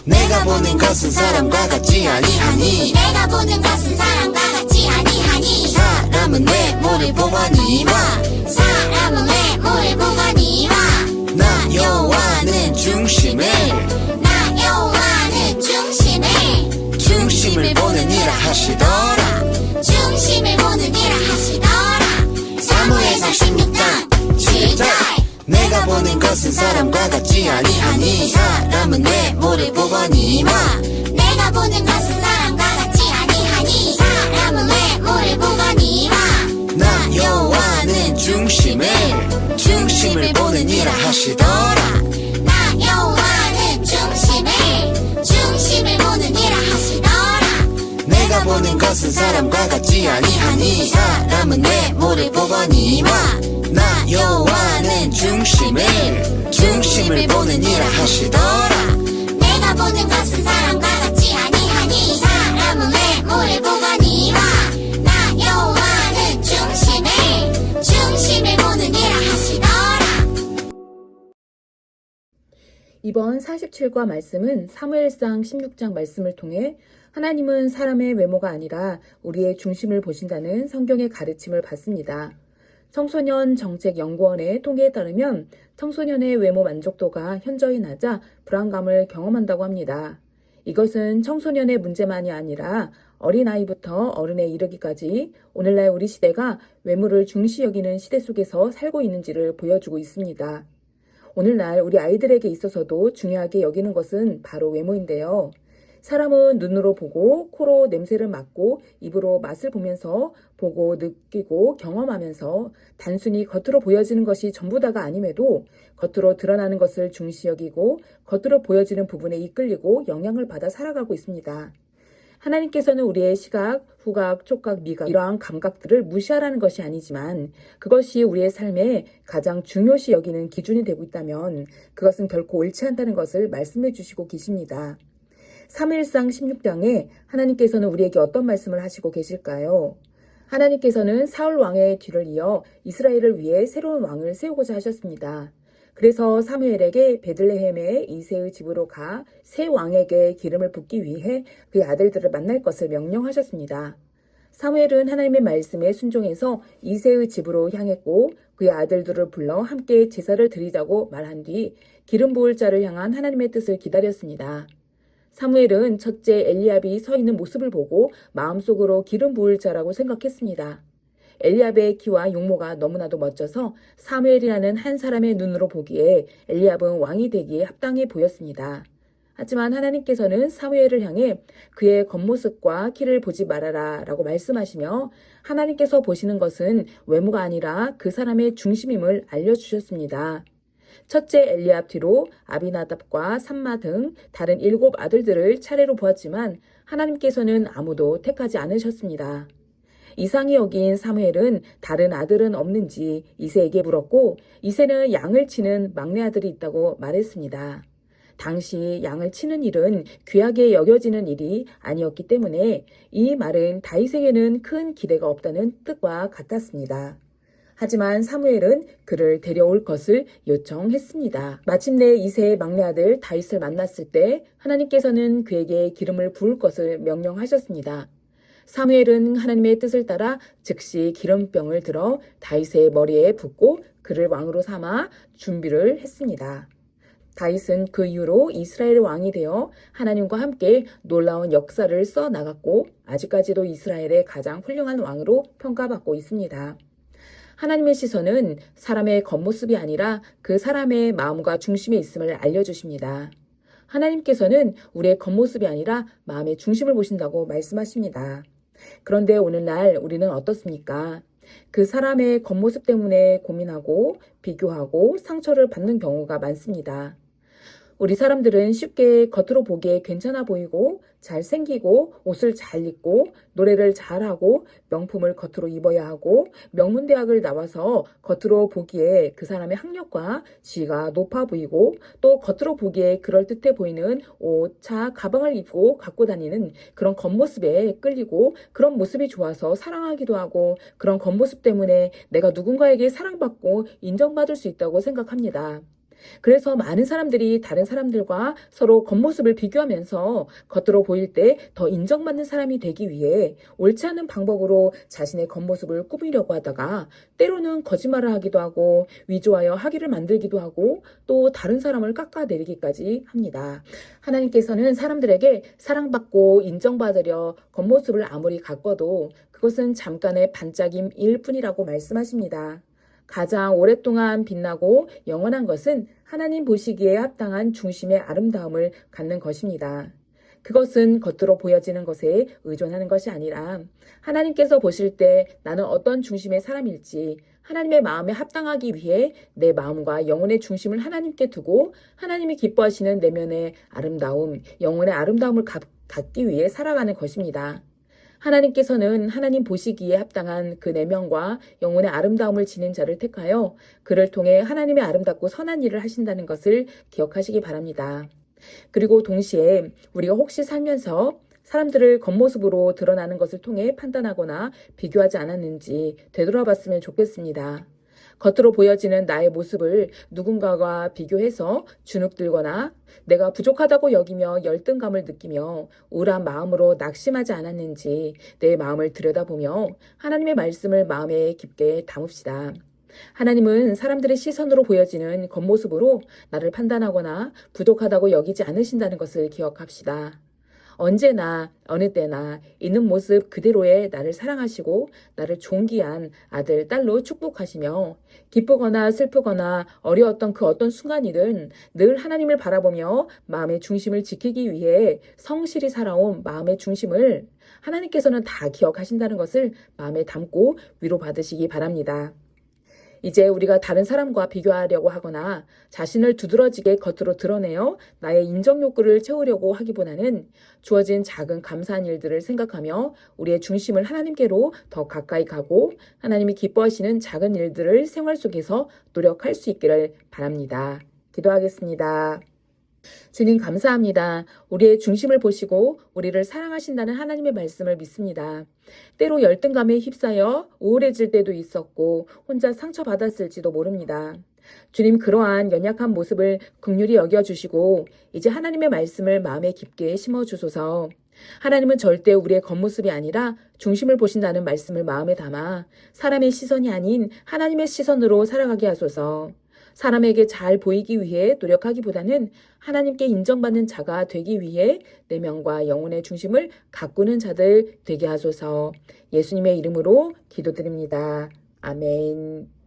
내가 보는 것은 사람과 같지 아니하니 내가 보는 것은 사람과 같지 아니하니 사람은 외모를 보거니와 사람은 외모를 보거니와 나 여호와는 중심을 중심을 보는 이라 하시더라. 중심을 보는 이라 하시더라. 사무엘상 16장 7절 내가 보는 것은 사람과 같지 아니하니 사람은 외모를 보거니와 내가 보는 것은 사람과 같지 아니하니 사람은 외모를 보거니와 나 여호와는 중심을 보는 이라 하시더라. 나 여호와는 중심을 보는 이라 하시더라. 내가 보는 것은 사람과 같지 아니하니 사람은 외모를 보거니와 나 여호와는 중심을 보는 이라 하시더라. 내가 보는 것은 사람과 같지 아니하니 사람은 외모를 보거니와 나 여호와는 중심을 보는 이라 하시더라. 이번 47과 말씀은 사무엘상 16장 말씀을 통해 하나님은 사람의 외모가 아니라 우리의 중심을 보신다는 성경의 가르침을 받습니다. 청소년 정책연구원의 통계에 따르면 청소년의 외모 만족도가 현저히 낮아 불안감을 경험한다고 합니다. 이것은 청소년의 문제만이 아니라 어린아이부터 어른에 이르기까지 오늘날 우리 시대가 외모를 중시 여기는 시대 속에서 살고 있는지를 보여주고 있습니다. 오늘날 우리 아이들에게 있어서도 중요하게 여기는 것은 바로 외모인데요. 사람은 눈으로 보고 코로 냄새를 맡고 입으로 맛을 보면서 보고 느끼고 경험하면서 단순히 겉으로 보여지는 것이 전부다가 아님에도 겉으로 드러나는 것을 중시 여기고 겉으로 보여지는 부분에 이끌리고 영향을 받아 살아가고 있습니다. 하나님께서는 우리의 시각, 후각, 촉각, 미각 이러한 감각들을 무시하라는 것이 아니지만 그것이 우리의 삶에 가장 중요시 여기는 기준이 되고 있다면 그것은 결코 옳지 않다는 것을 말씀해 주시고 계십니다. 사무엘상 16장에 하나님께서는 우리에게 어떤 말씀을 하시고 계실까요? 하나님께서는 사울 왕의 뒤를 이어 이스라엘을 위해 새로운 왕을 세우고자 하셨습니다. 그래서 사무엘에게 베들레헴의 이새의 집으로 가 새 왕에게 기름을 붓기 위해 그의 아들들을 만날 것을 명령하셨습니다. 사무엘은 하나님의 말씀에 순종해서 이새의 집으로 향했고 그의 아들들을 불러 함께 제사를 드리자고 말한 뒤 기름 부을 자를 향한 하나님의 뜻을 기다렸습니다. 사무엘은 첫째 엘리압이 서 있는 모습을 보고 마음속으로 기름 부을 자라고 생각했습니다. 엘리압의 키와 용모가 너무나도 멋져서 사무엘이라는 한 사람의 눈으로 보기에 엘리압은 왕이 되기에 합당해 보였습니다. 하지만 하나님께서는 사무엘을 향해 그의 겉모습과 키를 보지 말아라 라고 말씀하시며 하나님께서 보시는 것은 외모가 아니라 그 사람의 중심임을 알려주셨습니다. 첫째 엘리압 뒤로 아비나답과 삼마 등 다른 7 아들들을 차례로 보았지만 하나님께서는 아무도 택하지 않으셨습니다. 이상히 여긴 사무엘은 다른 아들은 없는지 이새에게 물었고 이새는 양을 치는 막내 아들이 있다고 말했습니다. 당시 양을 치는 일은 귀하게 여겨지는 일이 아니었기 때문에 이 말은 다윗에게는 큰 기대가 없다는 뜻과 같았습니다. 하지만 사무엘은 그를 데려올 것을 요청했습니다. 마침내 이새의 막내 아들 다윗을 만났을 때 하나님께서는 그에게 기름을 부을 것을 명령하셨습니다. 사무엘은 하나님의 뜻을 따라 즉시 기름병을 들어 다윗의 머리에 붓고 그를 왕으로 삼아 준비를 했습니다. 다윗은 그 이후로 이스라엘 왕이 되어 하나님과 함께 놀라운 역사를 써나갔고 아직까지도 이스라엘의 가장 훌륭한 왕으로 평가받고 있습니다. 하나님의 시선은 사람의 겉모습이 아니라 그 사람의 마음과 중심에 있음을 알려주십니다. 하나님께서는 우리의 겉모습이 아니라 마음의 중심을 보신다고 말씀하십니다. 그런데 오늘날 우리는 어떻습니까? 그 사람의 겉모습 때문에 고민하고 비교하고 상처를 받는 경우가 많습니다. 우리 사람들은 쉽게 겉으로 보기에 괜찮아 보이고 잘생기고 옷을 잘 입고 노래를 잘하고 명품을 겉으로 입어야 하고 명문대학을 나와서 겉으로 보기에 그 사람의 학력과 지위가 높아 보이고 또 겉으로 보기에 그럴듯해 보이는 옷, 차, 가방을 입고 갖고 다니는 그런 겉모습에 끌리고 그런 모습이 좋아서 사랑하기도 하고 그런 겉모습 때문에 내가 누군가에게 사랑받고 인정받을 수 있다고 생각합니다. 그래서 많은 사람들이 다른 사람들과 서로 겉모습을 비교하면서 겉으로 보일 때 더 인정받는 사람이 되기 위해 옳지 않은 방법으로 자신의 겉모습을 꾸미려고 하다가 때로는 거짓말을 하기도 하고 위조하여 학위를 만들기도 하고 또 다른 사람을 깎아내리기까지 합니다. 하나님께서는 사람들에게 사랑받고 인정받으려 겉모습을 아무리 가꿔도 그것은 잠깐의 반짝임일 뿐이라고 말씀하십니다. 가장 오랫동안 빛나고 영원한 것은 하나님 보시기에 합당한 중심의 아름다움을 갖는 것입니다. 그것은 겉으로 보여지는 것에 의존하는 것이 아니라 하나님께서 보실 때 나는 어떤 중심의 사람일지 하나님의 마음에 합당하기 위해 내 마음과 영혼의 중심을 하나님께 두고 하나님이 기뻐하시는 내면의 아름다움, 영혼의 아름다움을 갖기 위해 살아가는 것입니다. 하나님께서는 하나님 보시기에 합당한 그 내면과 영혼의 아름다움을 지닌 자를 택하여 그를 통해 하나님의 아름답고 선한 일을 하신다는 것을 기억하시기 바랍니다. 그리고 동시에 우리가 혹시 살면서 사람들을 겉모습으로 드러나는 것을 통해 판단하거나 비교하지 않았는지 되돌아봤으면 좋겠습니다. 겉으로 보여지는 나의 모습을 누군가와 비교해서 주눅들거나 내가 부족하다고 여기며 열등감을 느끼며 우울한 마음으로 낙심하지 않았는지 내 마음을 들여다보며 하나님의 말씀을 마음에 깊게 담읍시다. 하나님은 사람들의 시선으로 보여지는 겉모습으로 나를 판단하거나 부족하다고 여기지 않으신다는 것을 기억합시다. 언제나 어느 때나 있는 모습 그대로의 나를 사랑하시고 나를 존귀한 아들, 딸로 축복하시며 기쁘거나 슬프거나 어려웠던 그 어떤 순간이든 늘 하나님을 바라보며 마음의 중심을 지키기 위해 성실히 살아온 마음의 중심을 하나님께서는 다 기억하신다는 것을 마음에 담고 위로받으시기 바랍니다. 이제 우리가 다른 사람과 비교하려고 하거나 자신을 두드러지게 겉으로 드러내어 나의 인정 욕구를 채우려고 하기보다는 주어진 작은 감사한 일들을 생각하며 우리의 중심을 하나님께로 더 가까이 가고 하나님이 기뻐하시는 작은 일들을 생활 속에서 노력할 수 있기를 바랍니다. 기도하겠습니다. 주님 감사합니다. 우리의 중심을 보시고 우리를 사랑하신다는 하나님의 말씀을 믿습니다. 때로 열등감에 휩싸여 우울해질 때도 있었고 혼자 상처받았을지도 모릅니다. 주님 그러한 연약한 모습을 긍휼히 여겨주시고 이제 하나님의 말씀을 마음에 깊게 심어주소서. 하나님은 절대 우리의 겉모습이 아니라 중심을 보신다는 말씀을 마음에 담아 사람의 시선이 아닌 하나님의 시선으로 살아가게 하소서. 사람에게 잘 보이기 위해 노력하기보다는 하나님께 인정받는 자가 되기 위해 내면과 영혼의 중심을 가꾸는 자들 되게 하소서. 예수님의 이름으로 기도드립니다. 아멘.